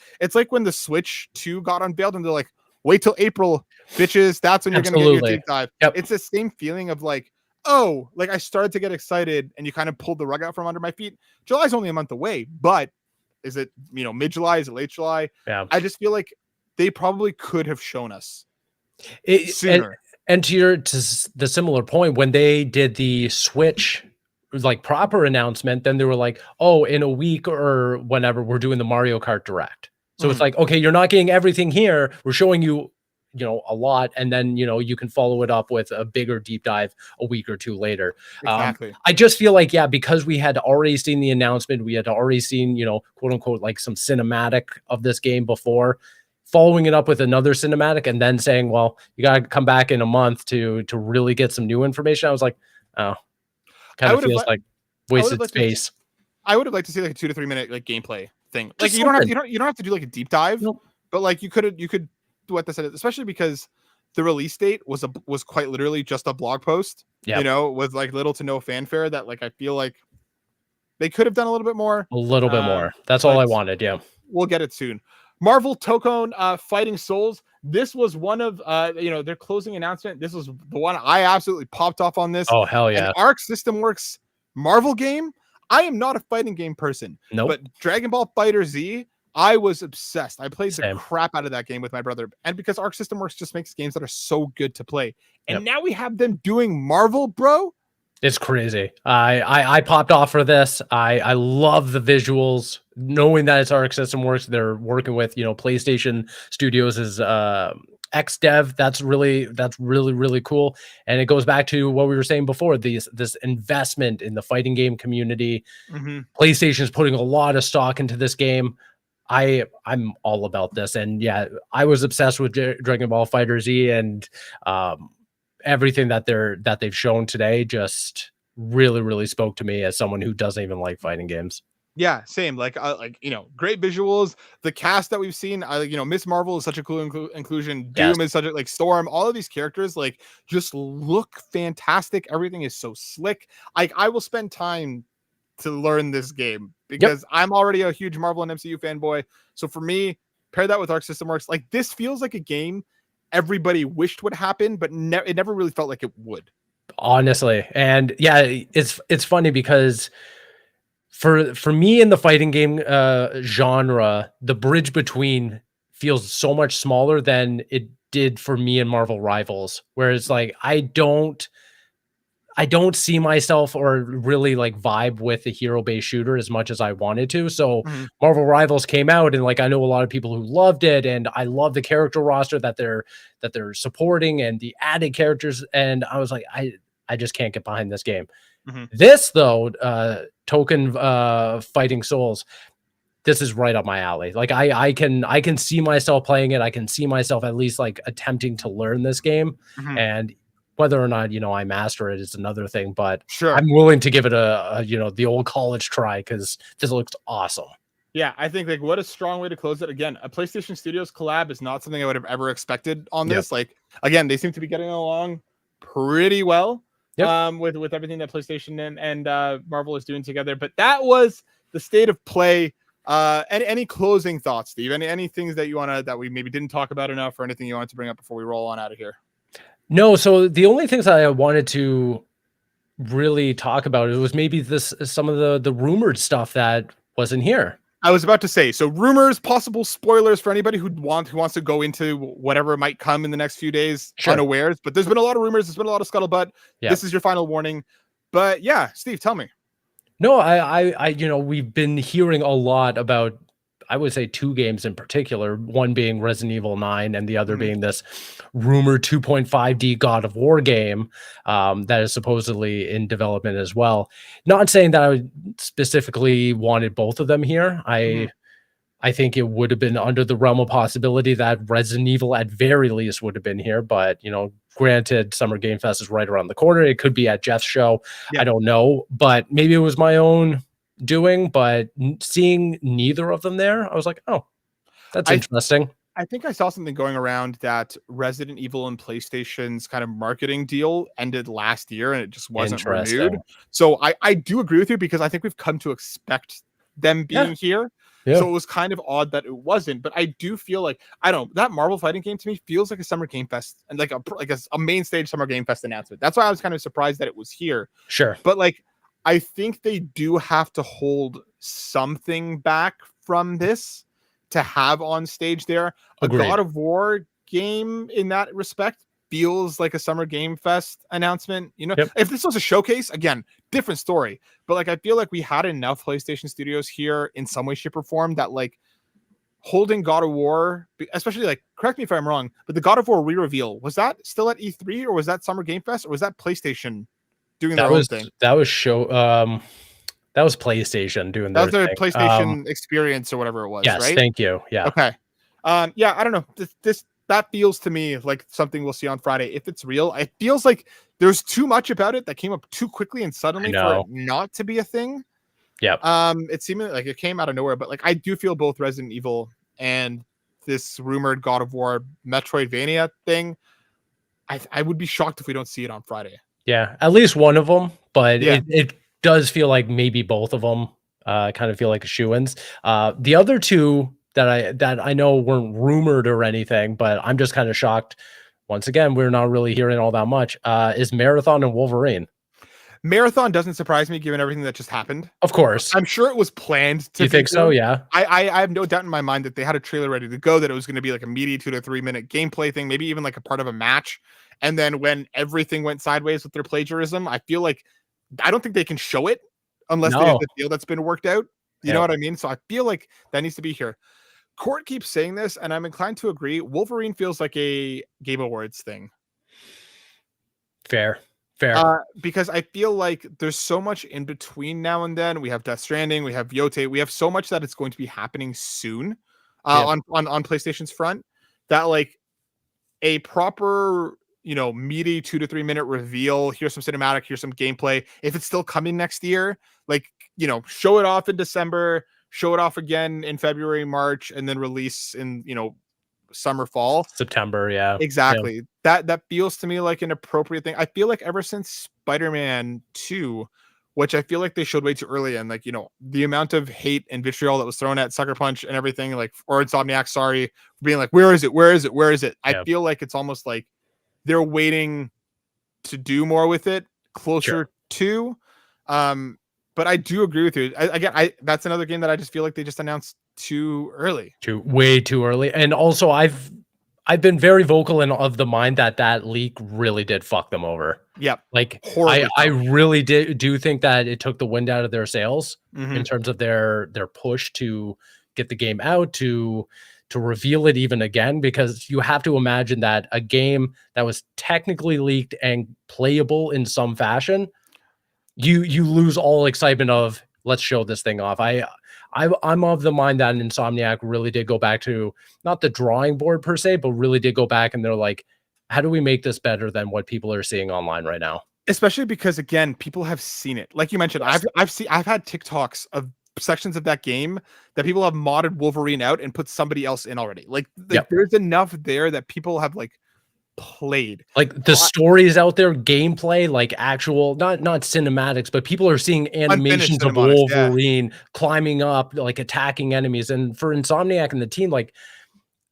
when the Switch 2 got unveiled and they're like, wait till April, bitches. That's when you're gonna get your Absolutely. deep dive. Yep. It's the same feeling of like, oh, like I started to get excited and you kind of pulled the rug out from under my feet. July's only a month away, but is it mid-July? Is it late July? Yeah. I just feel like they probably could have shown us It, sooner. and the similar point, when they did the Switch like proper announcement, then they were like, "Oh, in a week or whenever we're doing the Mario Kart Direct." So it's Mhm. like, okay, you're not getting everything here. We're showing you, a lot, and then you can follow it up with a bigger deep dive a week or two later. Exactly. I just feel like, yeah, because we had already seen the announcement, we had already seen, quote unquote, like some cinematic of this game before, following it up with another cinematic and then saying, well, you got to come back in a month to really get some new information. I was like, oh, kind I of would have feels let like I would have wasted liked to space. I would have liked to see like a 2 to 3 minute like gameplay thing. Like Just something. you don't have to do like a deep dive, Nope. but like you could do what this is, especially because the release date was quite literally just a blog post, Yep. with like little to no fanfare that like I feel like they could have done a little bit more. A little bit more. That's all But I wanted. Yeah. we'll get it soon. Marvel Tokon Fighting Souls. This was one of their closing announcement. This was the one I absolutely popped off on this. Oh, hell An yeah. Arc System Works Marvel game. I am not a fighting game person, Nope. but Dragon Ball Fighter Z, I was obsessed. I played the Same. crap out of that game with my brother, and because Arc System Works just makes games that are so good to play, Yep. and now we have them doing Marvel, bro. It's crazy. I popped off for this. I love the visuals. Knowing that it's Arc System Works, they're working with PlayStation Studios as X Dev. That's really really cool. And it goes back to what we were saying before. This investment in the fighting game community. Mm-hmm. PlayStation is putting a lot of stock into this game. I'm all about this, and yeah, I was obsessed with Dragon Ball Fighter Z, and everything that they've shown today just really spoke to me as someone who doesn't even like fighting games. Yeah, same. Like, great visuals. The cast that we've seen, Miss Marvel is such a cool inclusion. Yes. Doom is such a like Storm. All of these characters like just look fantastic. Everything is so slick. Like, I will spend time to learn this game because I'm already a huge Marvel and MCU fanboy. So for me, pair that with Arc System Works. Like, this feels like a game everybody wished would happen, but it never really felt like it would. Honestly, and yeah, it's funny because for me in the fighting game genre, the bridge between feels so much smaller than it did for me in Marvel Rivals, where it's like I don't see myself or really like vibe with the hero-based shooter as much as I wanted to. So Mhm. Marvel Rivals came out, and like I know a lot of people who loved it, and I love the character roster that they're supporting and the added characters. And I was like, I just can't get behind this game. Mhm. This though, Token Fighting Souls, this is right up my alley. Like I can see myself playing it. I can see myself at least like attempting to learn this game, Mhm. and whether or not I master it is another thing. But Sure. I'm willing to give it a the old college try because this looks awesome. Yeah, I think like what a strong way to close it. Again, a PlayStation Studios collab is not something I would have ever expected on Yep. this. Like, again, they seem to be getting along pretty well Yep. with everything that PlayStation and Marvel is doing together. But that was the state of play. Any closing thoughts, Steve? Any things that you wanna that we maybe didn't talk about enough, or anything you wanted to bring up before we roll on out of here? No, so the only things that I wanted to really talk about it was maybe this some of the rumored stuff that wasn't here. I was about to say, so rumors, possible spoilers for anybody who wants to go into whatever might come in the next few days Sure. unawares. But there's been a lot of rumors. There's been a lot of scuttlebutt. Yeah. This is your final warning. But yeah, Steve, tell me. No, we've been hearing a lot about, I would say, 2 games in particular, one being Resident Evil 9 and the other being this rumored 2.5D God of War game that is supposedly in development as well. Not saying that I specifically wanted both of them here. I think it would have been under the realm of possibility that Resident Evil at very least would have been here, but granted, Summer Game Fest is right around the corner. It could be at Jeff's show. Yeah. I don't know, but maybe it was my own doing, but seeing neither of them there, I was like, oh, that's interesting. I think I saw something going around that Resident Evil and PlayStation's kind of marketing deal ended last year and it just wasn't renewed. So I do agree with you because I think we've come to expect them being here. Yeah. So it was kind of odd that it wasn't, but I do feel like, I don't know, that Marvel fighting game to me feels like a Summer Game Fest and like a main stage Summer Game Fest announcement. That's why I was kind of surprised that it was here. Sure. But like, I think they do have to hold something back from this to have on stage there. Agreed. A God of War game in that respect feels like a Summer Game Fest announcement. If this was a showcase, again, different story. But like, I feel like we had enough PlayStation studios here in some way, shape, or form that like holding God of War, especially like, correct me if I'm wrong, but the God of War re-reveal, was that still at E3 or was that Summer Game Fest or was that PlayStation doing their own thing? That was that was PlayStation doing their thing. That was their PlayStation experience or whatever it was, yes, right? Thank you. Yeah. Okay. Yeah, I don't know. That feels to me like something we'll see on Friday. If it's real, it feels like there's too much about it that came up too quickly and suddenly for it not to be a thing. Yeah. It seemed like it came out of nowhere, but like I do feel both Resident Evil and this rumored God of War Metroidvania thing. I would be shocked if we don't see it on Friday. Yeah, at least one of them, but it does feel like maybe both of them kind of feel like shoo-ins. The other two that I know weren't rumored or anything, but I'm just kind of shocked. Once again, we're not really hearing all that much. Is Marathon and Wolverine. Marathon doesn't surprise me given everything that just happened. Of course. I'm sure it was planned to You think so? Yeah. I have no doubt in my mind that they had a trailer ready to go, that it was going to be like a meaty 2 to 3 minute gameplay thing, maybe even like a part of a match. And then when everything went sideways with their plagiarism, I feel like I don't think they can show it unless they have the deal that's been worked out. You know what I mean? So I feel like that needs to be here. Court keeps saying this, and I'm inclined to agree. Wolverine feels like a Game Awards thing. Fair. Because I feel like there's so much in between now and then. We have Death Stranding, we have Yote, we have so much that it's going to be happening soon on PlayStation's front that like a proper, meaty 2 to 3 minute reveal. Here's some cinematic, here's some gameplay. If it's still coming next year, like, show it off in December, show it off again in February, March, and then release in, summer, fall, September. Yeah, exactly. That feels to me like an appropriate thing. I feel like ever since Spider-Man 2, which I feel like they showed way too early, and like, the amount of hate and vitriol that was thrown at Sucker Punch and everything, like, or Insomniac, sorry, for being like, where is it? I feel like it's almost like they're waiting to do more with it closer to. But I do agree with you. That's another game that I just feel like they just announced too early. Way too early. And also I've been very vocal and of the mind that leak really did fuck them over. Yep. Like I really do think that it took the wind out of their sails in terms of their push to get the game out, to reveal it even again, because you have to imagine that a game that was technically leaked and playable in some fashion, you lose all excitement of let's show this thing off. I'm of the mind that Insomniac really did go back to not the drawing board per se, but really did go back and they're like, how do we make this better than what people are seeing online right now? Especially because again, people have seen it. Like you mentioned, I've had TikToks of sections of that game that people have modded Wolverine out and put somebody else in already. Like there's enough there that people have like played, like the stories out there, gameplay, like actual not cinematics, but people are seeing animations of Wolverine climbing up, like attacking enemies. And for Insomniac and the team, like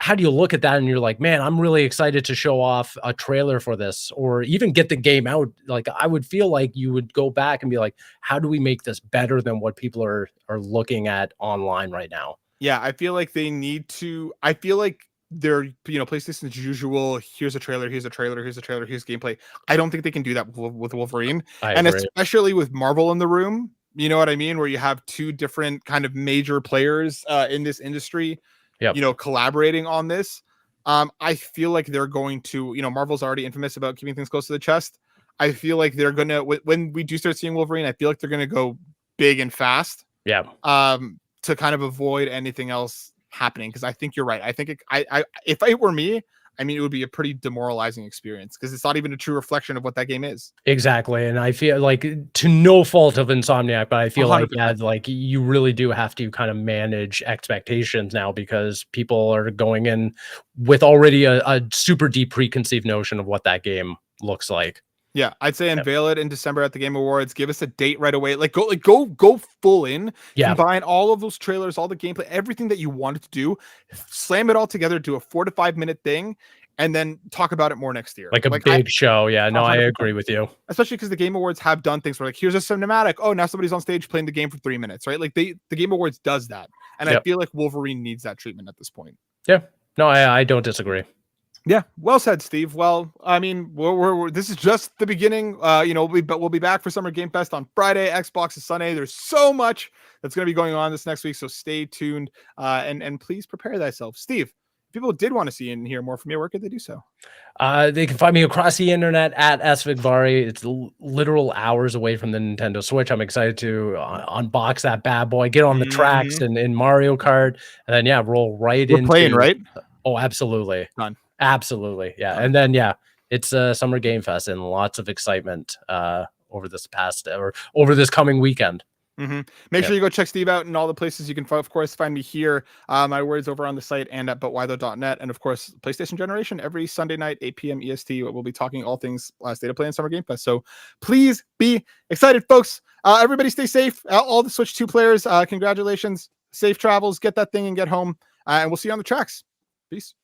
how do you look at that and you're like, man, I'm really excited to show off a trailer for this, or even get the game out? Like, I would feel like you would go back and be like, how do we make this better than what people are looking at online right now? Yeah, I feel like they need to. I feel like they're, PlayStation's usual. Here's a trailer. Here's a trailer. Here's a trailer. Here's gameplay. I don't think they can do that with Wolverine, I and agree. especially with Marvel in the room. You know what I mean? Where you have two different kind of major players in this industry, Yep. collaborating on this. I feel like they're going to. Marvel's already infamous about keeping things close to the chest. I feel like they're gonna, when we do start seeing Wolverine, I feel like they're gonna go big and fast. Yeah. To kind of avoid anything else happening, because I think you're right. I think if it were me, I mean, it would be a pretty demoralizing experience because it's not even a true reflection of what that game is. Exactly. And I feel like, to no fault of Insomniac, but I feel like, yeah, 100%. like you really do have to kind of manage expectations now, because people are going in with already a super deep preconceived notion of what that game looks like. Yeah, I'd say unveil it in December at the Game Awards. Give us a date right away. Go full in. Yeah. Combine all of those trailers, all the gameplay, everything that you wanted to do. Slam it all together, do a 4 to 5 minute thing, and then talk about it more next year. Like a big show. Yeah, no, I 100%. agree with you. Especially because the Game Awards have done things where, like, here's a cinematic. Oh, now somebody's on stage playing the game for 3 minutes, right? Like the Game Awards does that, and I feel like Wolverine needs that treatment at this point. Yeah, no, I don't disagree. Yeah, well said, Steve. Well, I mean, this is just the beginning. We'll be back for Summer Game Fest on Friday. Xbox is Sunday. There's so much that's going to be going on this next week, so stay tuned and please prepare thyself. Steve, if people did want to see and hear more from you, where could they do so? They can find me across the internet at svigvari. It's literal hours away from the Nintendo Switch. I'm excited to unbox that bad boy, get on the tracks in Mario Kart, and then roll right into playing, right? Oh, absolutely. Done. Absolutely. Yeah. And then, it's Summer Game Fest and lots of excitement over this coming weekend. Make sure you go check Steve out in all the places you can, of course, find me here. My words over on the site and at butwhythough.net. And of course, PlayStation Generation every Sunday night, 8 p.m. EST. We'll be talking all things State of Play and Summer Game Fest. So please be excited, folks. Everybody stay safe. All the Switch 2 players, congratulations. Safe travels. Get that thing and get home. And we'll see you on the tracks. Peace.